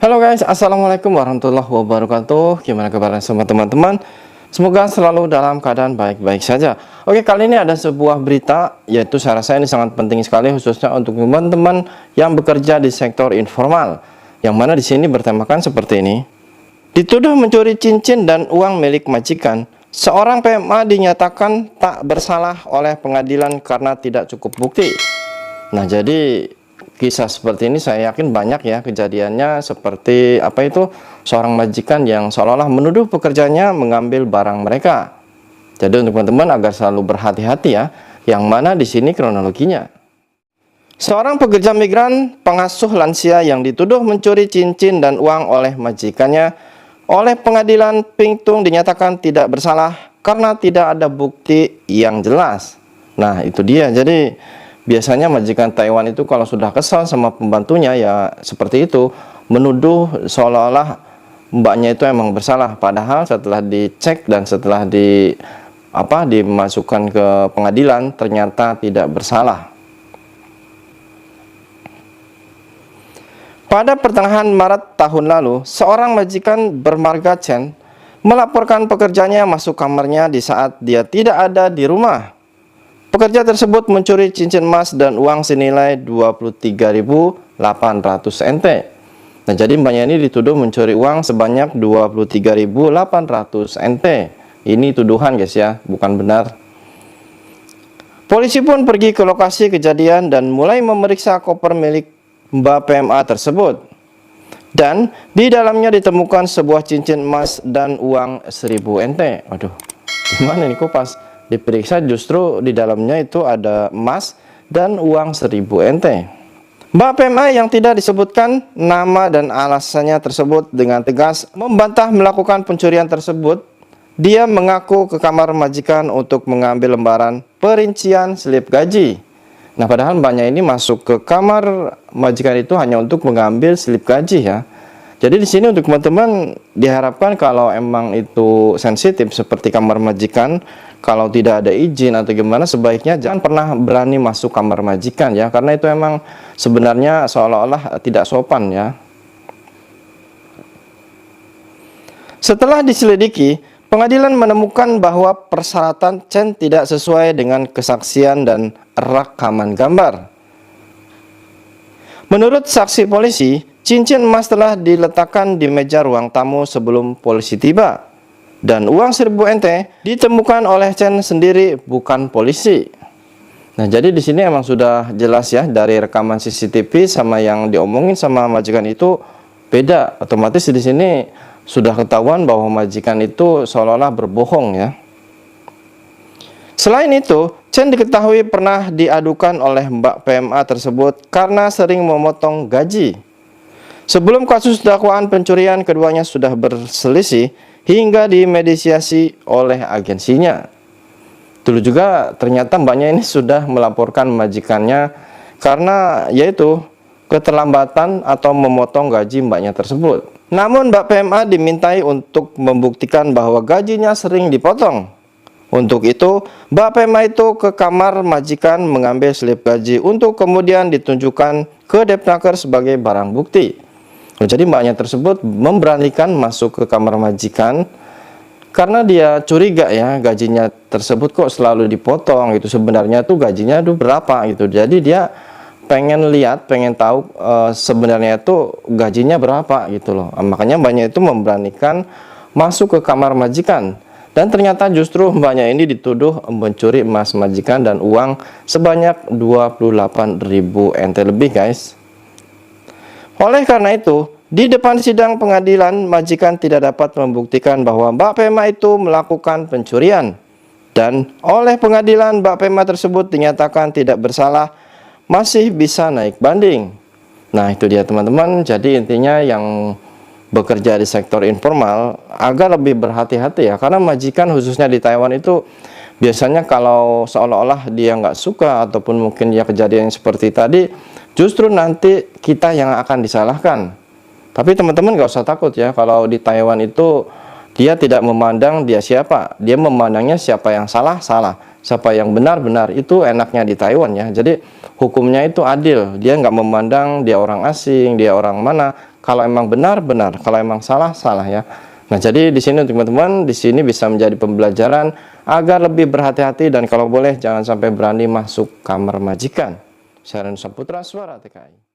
Halo guys, assalamualaikum warahmatullahi wabarakatuh. Gimana kabarnya semua teman-teman? Semoga selalu dalam keadaan baik-baik saja. Oke, kali ini ada sebuah berita, yaitu saya rasa ini sangat penting sekali, khususnya untuk teman-teman yang bekerja di sektor informal, yang mana di sini bertemakan seperti ini. Dituduh mencuri cincin dan uang milik majikan, seorang PMA dinyatakan tak bersalah oleh pengadilan karena tidak cukup bukti. Nah, jadi kisah seperti ini saya yakin banyak ya kejadiannya, seperti seorang majikan yang seolah-olah menuduh pekerjanya mengambil barang mereka. Jadi untuk teman-teman agar selalu berhati-hati ya, yang mana di sini kronologinya. Seorang pekerja migran pengasuh lansia yang dituduh mencuri cincin dan uang oleh majikannya oleh pengadilan Pingtung dinyatakan tidak bersalah karena tidak ada bukti yang jelas. Nah, itu dia. Jadi biasanya majikan Taiwan itu kalau sudah kesal sama pembantunya ya seperti itu, menuduh seolah-olah mbaknya itu emang bersalah, padahal setelah dicek dan setelah dimasukkan ke pengadilan ternyata tidak bersalah. Pada pertengahan Maret tahun lalu, seorang majikan bermarga Chen melaporkan pekerjanya masuk kamarnya di saat dia tidak ada di rumah. Pekerja tersebut mencuri cincin emas dan uang senilai 23.800 NT. Nah, jadi mbaknya ini dituduh mencuri uang sebanyak 23.800 NT. Ini tuduhan guys ya, bukan benar. Polisi pun pergi ke lokasi kejadian dan mulai memeriksa koper milik Mbak PMA tersebut. Dan di dalamnya ditemukan sebuah cincin emas dan uang 1.000 NT. Waduh, gimana nih kok pas diperiksa justru di dalamnya itu ada emas dan uang 1.000 NT. Mbak PMA yang tidak disebutkan nama dan alasannya tersebut dengan tegas membantah melakukan pencurian tersebut. Dia mengaku ke kamar majikan untuk mengambil lembaran perincian slip gaji. Nah, padahal mbaknya ini masuk ke kamar majikan itu hanya untuk mengambil slip gaji ya. Jadi di sini untuk teman-teman diharapkan kalau emang itu sensitif seperti kamar majikan, kalau tidak ada izin atau gimana, sebaiknya jangan pernah berani masuk kamar majikan ya, karena itu emang sebenarnya seolah-olah tidak sopan ya. Setelah diselidiki, pengadilan menemukan bahwa persyaratan Chen tidak sesuai dengan kesaksian dan rekaman gambar. Menurut saksi polisi, cincin emas telah diletakkan di meja ruang tamu sebelum polisi tiba. Dan uang 1.000 NT ditemukan oleh Chen sendiri, bukan polisi. Nah, jadi di sini emang sudah jelas ya dari rekaman CCTV sama yang diomongin sama majikan itu beda. Otomatis di sini sudah ketahuan bahwa majikan itu seolah-olah berbohong ya. Selain itu, Chen diketahui pernah diadukan oleh Mbak PMA tersebut karena sering memotong gaji. Sebelum kasus dakwaan pencurian, keduanya sudah berselisih hingga dimediasi oleh agensinya. Dulu juga ternyata mbaknya ini sudah melaporkan majikannya karena yaitu keterlambatan atau memotong gaji mbaknya tersebut. Namun Mbak PMA dimintai untuk membuktikan bahwa gajinya sering dipotong. Untuk itu, Mbak PMA itu ke kamar majikan mengambil slip gaji untuk kemudian ditunjukkan ke Depnaker sebagai barang bukti. Jadi mbaknya tersebut memberanikan masuk ke kamar majikan karena dia curiga ya gajinya tersebut kok selalu dipotong gitu. Sebenarnya tuh gajinya tuh berapa gitu. Jadi dia pengen lihat, pengen tahu sebenarnya itu gajinya berapa gitu loh. Makanya mbaknya itu memberanikan masuk ke kamar majikan. Dan ternyata justru mbaknya ini dituduh mencuri emas majikan dan uang sebanyak 28.000 NT lebih guys. Oleh karena itu, di depan sidang pengadilan, majikan tidak dapat membuktikan bahwa Mbak PMA itu melakukan pencurian. Dan oleh pengadilan, Mbak PMA tersebut dinyatakan tidak bersalah, masih bisa naik banding. Nah, itu dia teman-teman. Jadi intinya yang bekerja di sektor informal agar lebih berhati-hati ya, karena majikan khususnya di Taiwan itu biasanya kalau seolah-olah dia nggak suka ataupun mungkin ya kejadian seperti tadi, justru nanti kita yang akan disalahkan. Tapi teman-teman nggak usah takut ya, kalau di Taiwan itu dia tidak memandang dia siapa, dia memandangnya siapa yang salah, siapa yang benar. Itu enaknya di Taiwan ya. Jadi hukumnya itu adil, dia nggak memandang dia orang asing, dia orang mana. Kalau emang benar, benar. Kalau emang salah, salah ya. Nah, jadi di sini teman-teman, di sini bisa menjadi pembelajaran agar lebih berhati-hati dan kalau boleh jangan sampai berani masuk kamar majikan. Saya Ranu Saputra, Suara TKI.